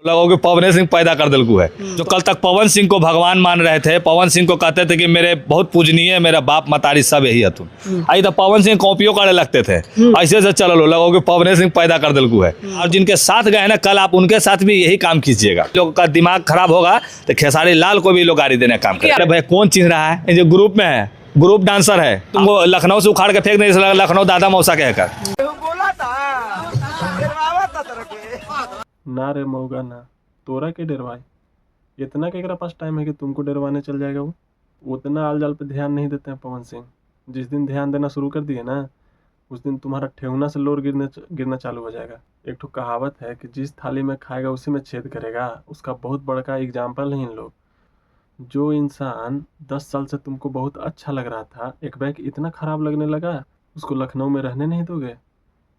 लोगों के पवन सिंह पैदा कर दिलकू है। जो कल तक पवन सिंह को भगवान मान रहे थे, पवन सिंह को कहते थे कि मेरे बहुत पूजनीय, मेरा बाप मतारी सब यही है तुम, आई तो पवन सिंह कॉपियों करने लगते थे। ऐसे से चलो लोगों के पवन सिंह पैदा कर दिलकू है। और जिनके साथ गए ना कल, आप उनके साथ भी यही काम कीजिएगा। लोग का दिमाग खराब होगा तो खेसारी लाल को भी लोग गाड़ी देने का काम करें। भाई कौन चिन्ह रहा है, जो ग्रुप में है, ग्रुप डांसर है, तुमको लखनऊ से उखाड़ के फेंक नहीं, लखनऊ दादा मौसा कहकर ना रे मौगा ना, तोरा के डरवाए। इतना केकरा पास टाइम है कि तुमको डरवाने चल जाएगा वो? उतना आल जाल पे ध्यान नहीं देते हैं पवन सिंह। जिस दिन ध्यान देना शुरू कर दिए ना, उस दिन तुम्हारा ठेहुना से लोर गिरना चालू हो जाएगा। एक ठो कहावत है कि जिस थाली में खाएगा उसी में छेद करेगा। उसका बहुत बड़का एग्जाम्पल है इन लोग। जो इंसान 10 साल से तुमको बहुत अच्छा लग रहा था, एक बैग इतना खराब लगने लगा, उसको लखनऊ में रहने नहीं दोगे?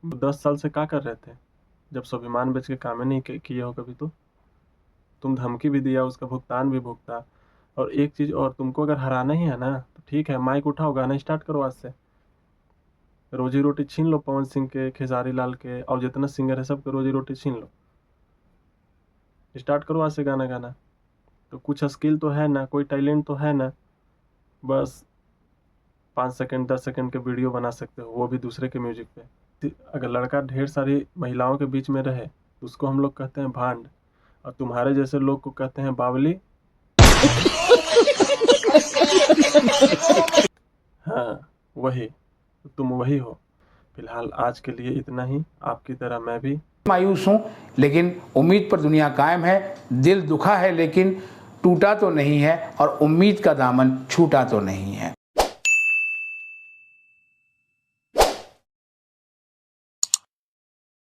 10 साल से क्या कर रहे थे? जब स्वाभिमान बेच के काम नहीं किए हो कभी, तो तुम धमकी भी दिया, उसका भुगतान भी भुगता। और एक चीज़ और, तुमको अगर हराना ही है ना तो ठीक है, माइक उठाओ, गाना स्टार्ट करो। आज से रोजी रोटी छीन लो पवन सिंह के, खेसारी लाल के, और जितना सिंगर है सबके रोजी रोटी छीन लो। स्टार्ट करो आज से गाना गाना। तो कुछ स्किल तो है ना, कोई टैलेंट तो है ना? बस 5 सेकंड 10 सेकंड के वीडियो बना सकते हो, वो भी दूसरे के म्यूजिक पे। अगर लड़का ढेर सारी महिलाओं के बीच में रहे तो उसको हम लोग कहते हैं भांड, और तुम्हारे जैसे लोग को कहते हैं बावली। हाँ वही, तुम वही हो। फिलहाल आज के लिए इतना ही। आपकी तरह मैं भी मायूस हूँ, लेकिन उम्मीद पर दुनिया कायम है। दिल दुखा है लेकिन टूटा तो नहीं है, और उम्मीद का दामन छूटा तो नहीं है।